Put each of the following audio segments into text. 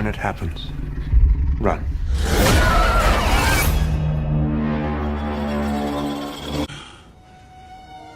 When it happens, run.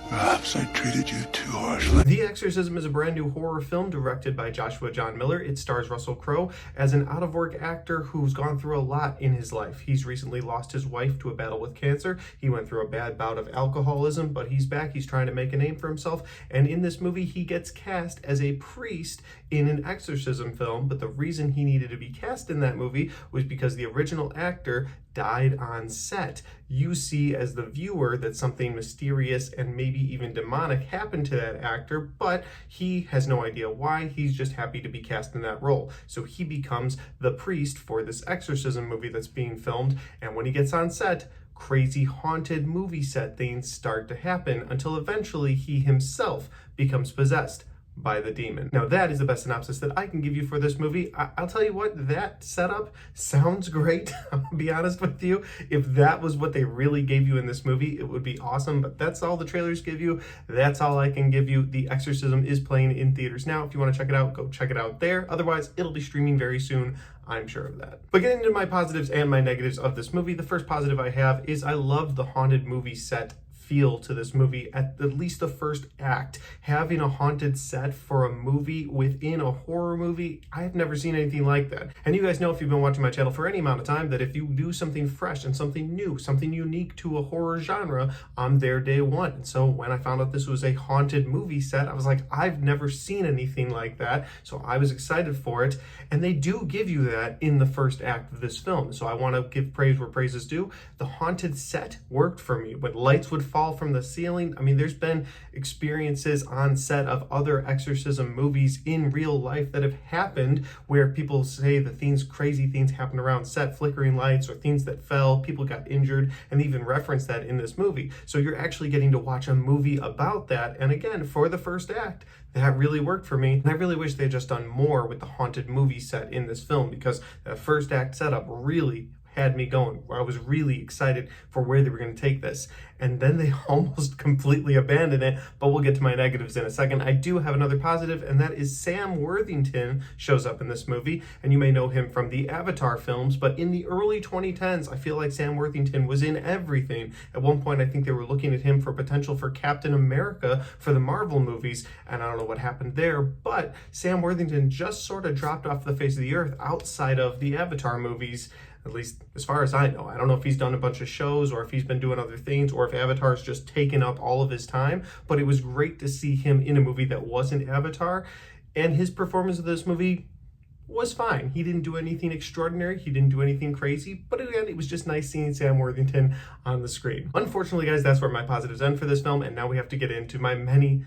Perhaps I treated you too harshly. The Exorcism is a brand new horror film directed by Joshua John Miller. It stars Russell Crowe as an out-of-work actor who's gone through a lot in his life. He's recently lost his wife to a battle with cancer. He went through a bad bout of alcoholism, but he's back. He's trying to make a name for himself. And in this movie, he gets cast as a priest in an exorcism film. But the reason he needed to be cast in that movie was because the original actor died on set. You see as the viewer that something mysterious and maybe even demonic happened to that actor, but he has no idea why. He's just happy to be cast in that role. So he becomes the priest for this exorcism movie that's being filmed, and when he gets on set, crazy haunted movie set things start to happen until eventually he himself becomes possessed by the demon. Now that is the best synopsis that I can give you for this movie. I'll tell you what, that setup sounds great. I'll be honest with you. If that was what they really gave you in this movie, it would be awesome, but that's all the trailers give you. That's all I can give you. The Exorcism is playing in theaters now. If you want to check it out, go check it out there. Otherwise, it'll be streaming very soon. I'm sure of that. But getting into my positives and my negatives of this movie, the first positive I have is I love the haunted movie set feel to this movie at least the first act. Having a haunted set for a movie within a horror movie, I have never seen anything like that. And you guys know, if you've been watching my channel for any amount of time, that if you do something fresh and something new, something unique to a horror genre, I'm there day one. And so when I found out this was a haunted movie set, I was like, I've never seen anything like that. So I was excited for it. And they do give you that in the first act of this film. So I want to give praise where praise is due. The haunted set worked for me. When lights would fall from the ceiling, I mean, there's been experiences on set of other exorcism movies in real life that have happened where people say the things, crazy things happened around set, flickering lights or things that fell, people got injured, and they even reference that in this movie. So you're actually getting to watch a movie about that. And again, for the first act, that really worked for me. And I really wish they had just done more with the haunted movie set in this film, because that first act setup really had me going. I was really excited for where they were going to take this. And then they almost completely abandoned it, but we'll get to my negatives in a second. I do have another positive, and that is Sam Worthington shows up in this movie, and you may know him from the Avatar films, but in the early 2010s, I feel like Sam Worthington was in everything. At one point, I think they were looking at him for potential for Captain America for the Marvel movies, and I don't know what happened there, but Sam Worthington just sort of dropped off the face of the earth outside of the Avatar movies, at least as far as I know. I don't know if he's done a bunch of shows or if he's been doing other things or if Avatar's just taken up all of his time, but it was great to see him in a movie that wasn't Avatar, and his performance of this movie was fine. He didn't do anything extraordinary. He didn't do anything crazy, but again, it was just nice seeing Sam Worthington on the screen. Unfortunately, guys, that's where my positives end for this film, and now we have to get into my many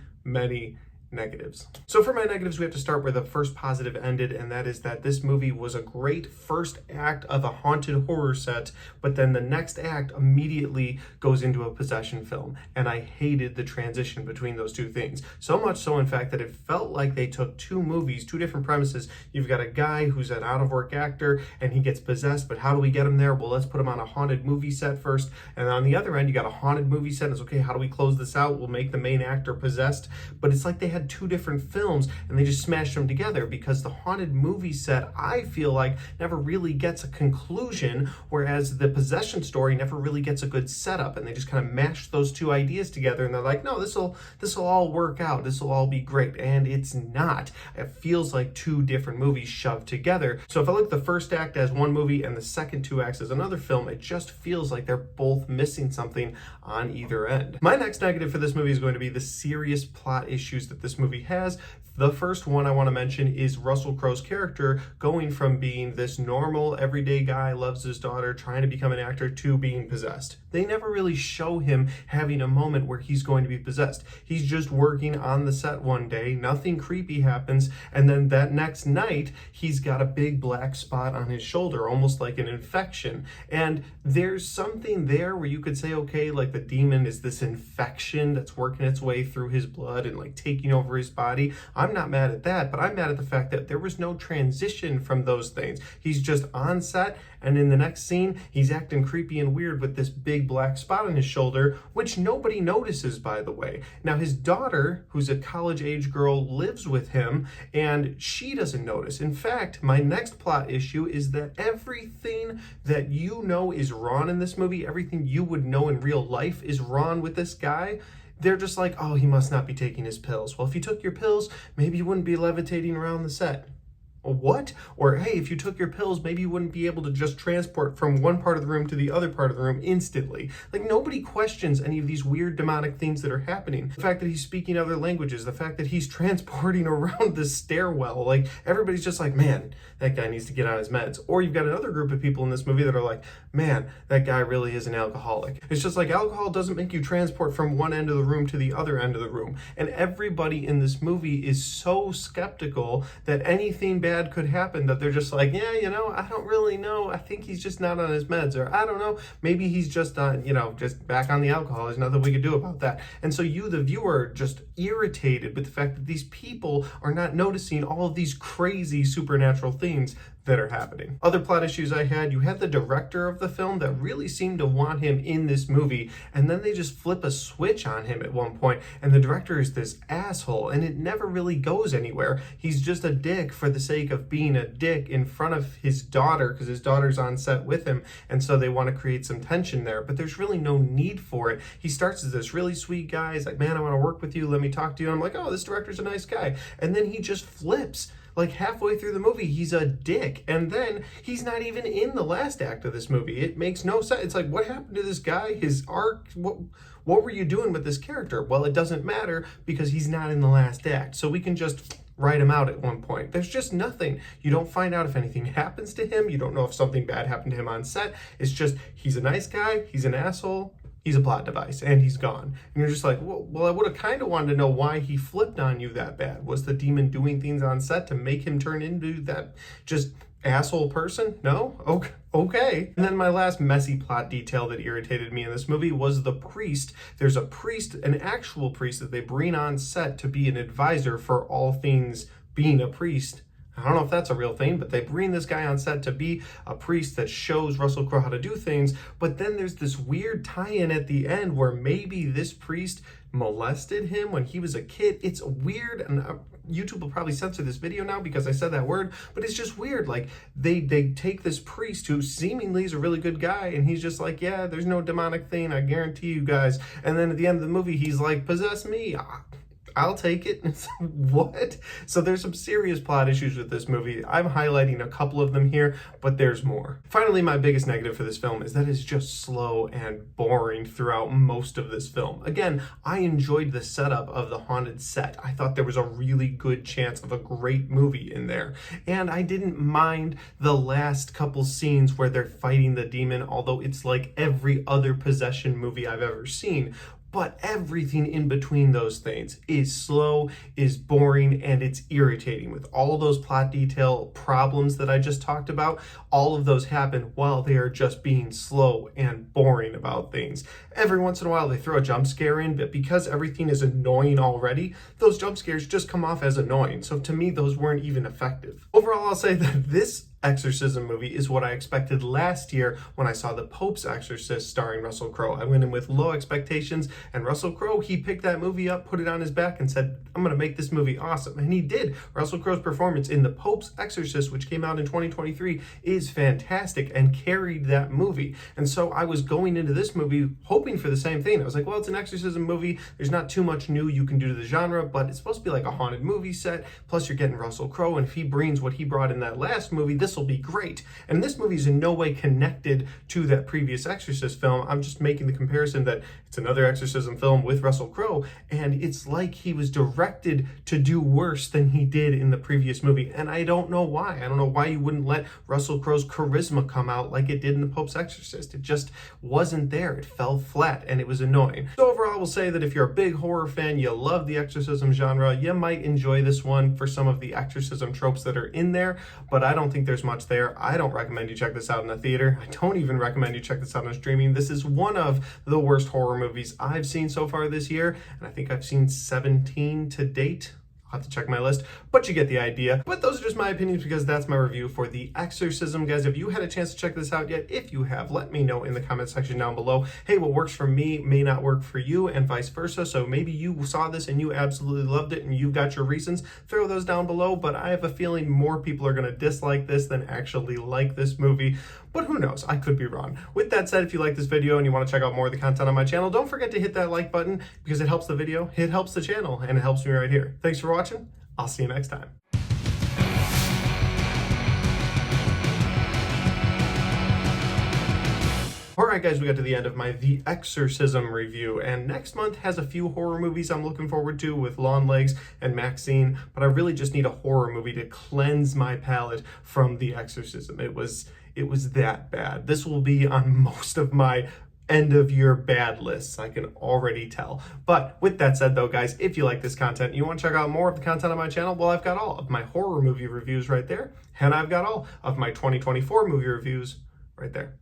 negatives. So for my negatives, we have to start where the first positive ended, and that is that this movie was a great first act of a haunted horror set, but then the next act immediately goes into a possession film, and I hated the transition between those two things. So much so, in fact, that it felt like they took two movies, two different premises. You've got a guy who's an out-of-work actor, and he gets possessed, but how do we get him there? Well, let's put him on a haunted movie set first, and on the other end, you got a haunted movie set, and it's okay, how do we close this out? We'll make the main actor possessed, but it's like they had two different films and they just smashed them together, because the haunted movie set, I feel like, never really gets a conclusion, whereas the possession story never really gets a good setup, and they just kind of mashed those two ideas together, and they're like, no, this'll all work out, this'll all be great, and it's not. It feels like two different movies shoved together. So if I look at the first act as one movie and the second two acts as another film, it just feels like they're both missing something on either end. My next negative for this movie is going to be the serious plot issues that this movie has. The first one I want to mention is Russell Crowe's character going from being this normal, everyday guy, loves his daughter, trying to become an actor, to being possessed. They never really show him having a moment where he's going to be possessed. He's just working on the set one day, nothing creepy happens, and then that next night, he's got a big black spot on his shoulder, almost like an infection. And there's something there where you could say, okay, like the demon is this infection that's working its way through his blood and like taking over his body. I'm not mad at that, but I'm mad at the fact that there was no transition from those things. He's just on set, and in the next scene, he's acting creepy and weird with this big black spot on his shoulder, which nobody notices, by the way. Now, his daughter, who's a college-age girl, lives with him, and she doesn't notice. In fact, my next plot issue is that everything that you know is wrong in this movie, everything you would know in real life is wrong with this guy. They're just like, oh, he must not be taking his pills. Well, if he took your pills, maybe you wouldn't be levitating around the set. What? Or, hey, if you took your pills, maybe you wouldn't be able to just transport from one part of the room to the other part of the room instantly. Like, nobody questions any of these weird demonic things that are happening. The fact that he's speaking other languages, the fact that he's transporting around the stairwell, like, everybody's just like, man, that guy needs to get on his meds. Or you've got another group of people in this movie that are like, man, that guy really is an alcoholic. It's just like, alcohol doesn't make you transport from one end of the room to the other end of the room. And everybody in this movie is so skeptical that anything bad could happen that they're just like, yeah, you know, I don't really know. I think he's just not on his meds, or I don't know, maybe he's just on, you know, just back on the alcohol. There's nothing we could do about that. And so you, the viewer, are just irritated with the fact that these people are not noticing all of these crazy supernatural things that are happening. Other plot issues I had, you had the director of the film that really seemed to want him in this movie, and then they just flip a switch on him at one point, and the director is this asshole, and it never really goes anywhere. He's just a dick for the sake of being a dick in front of his daughter, because his daughter's on set with him, and so they want to create some tension there, but there's really no need for it. He starts as this really sweet guy. He's like, man, I want to work with you. Let me talk to you. And I'm like, oh, this director's a nice guy. And then he just flips. Like halfway through the movie, he's a dick. And then he's not even in the last act of this movie. It makes no sense. It's like, what happened to this guy? His arc? What were you doing with this character? Well, it doesn't matter because he's not in the last act. So we can just write him out at one point. There's just nothing. You don't find out if anything happens to him. You don't know if something bad happened to him on set. It's just, he's a nice guy. He's an asshole. He's a plot device, and he's gone. And you're just like, well, I would have kind of wanted to know why he flipped on you that bad. Was the demon doing things on set to make him turn into that just asshole person? No? Okay. And then my last messy plot detail that irritated me in this movie was the priest. There's a priest, an actual priest that they bring on set to be an advisor for all things being a priest. I don't know if that's a real thing, but they bring this guy on set to be a priest that shows Russell Crowe how to do things. But then there's this weird tie-in at the end where maybe this priest molested him when he was a kid. It's weird, and YouTube will probably censor this video now because I said that word, but it's just weird. Like, they take this priest who seemingly is a really good guy, and he's just like, yeah, there's no demonic thing, I guarantee you guys. And then at the end of the movie, he's like, possess me. I'll take it. What? So there's some serious plot issues with this movie. I'm highlighting a couple of them here, but there's more. Finally, my biggest negative for this film is that it's just slow and boring throughout most of this film. Again, I enjoyed the setup of the haunted set. I thought there was a really good chance of a great movie in there. And I didn't mind the last couple scenes where they're fighting the demon, although it's like every other possession movie I've ever seen. But everything in between those things is slow, is boring, and it's irritating. With all those plot detail problems that I just talked about, all of those happen while they are just being slow and boring about things. Every once in a while they throw a jump scare in, but because everything is annoying already, those jump scares just come off as annoying. So to me, those weren't even effective. Overall, I'll say that this Exorcism movie is what I expected last year when I saw The Pope's Exorcist starring Russell Crowe. I went in with low expectations, and Russell Crowe, he picked that movie up, put it on his back, and said, I'm going to make this movie awesome. And he did. Russell Crowe's performance in The Pope's Exorcist, which came out in 2023, is fantastic and carried that movie. And so I was going into this movie hoping for the same thing. I was like, well, it's an exorcism movie. There's not too much new you can do to the genre, but it's supposed to be like a haunted movie set. Plus, you're getting Russell Crowe, and if he brings what he brought in that last movie, this will be great. And this movie is in no way connected to that previous Exorcist film. I'm just making the comparison that it's another exorcism film with Russell Crowe, and it's like he was directed to do worse than he did in the previous movie. And I don't know why. I don't know why you wouldn't let Russell Crowe's charisma come out like it did in The Pope's Exorcist. It just wasn't there. It fell flat, and it was annoying. So overall, I will say that if you're a big horror fan, you love the exorcism genre, you might enjoy this one for some of the exorcism tropes that are in there, but I don't think there's there's much there. I don't recommend you check this out in a theater. I don't even recommend you check this out on streaming. This is one of the worst horror movies I've seen so far this year, and I think I've seen 17 to date. I'll have to check my list, but you get the idea. But those are just my opinions because that's my review for The Exorcism. Guys, have you had a chance to check this out yet? If you have, let me know in the comment section down below. Hey, what works for me may not work for you and vice versa. So maybe you saw this and you absolutely loved it and you've got your reasons. Throw those down below, but I have a feeling more people are going to dislike this than actually like this movie. But who knows? I could be wrong. With that said, if you like this video and you want to check out more of the content on my channel, don't forget to hit that like button because it helps the video, it helps the channel, and it helps me right here. Thanks for watching. I'll see you next time. Alright guys, we got to the end of my The Exorcism review, and next month has a few horror movies I'm looking forward to with Longlegs and Maxine, but I really just need a horror movie to cleanse my palate from The Exorcism. It was that bad. This will be on most of my end of year bad lists, I can already tell. But with that said though, guys, if you like this content and you want to check out more of the content on my channel, well, I've got all of my horror movie reviews right there, and I've got all of my 2024 movie reviews right there.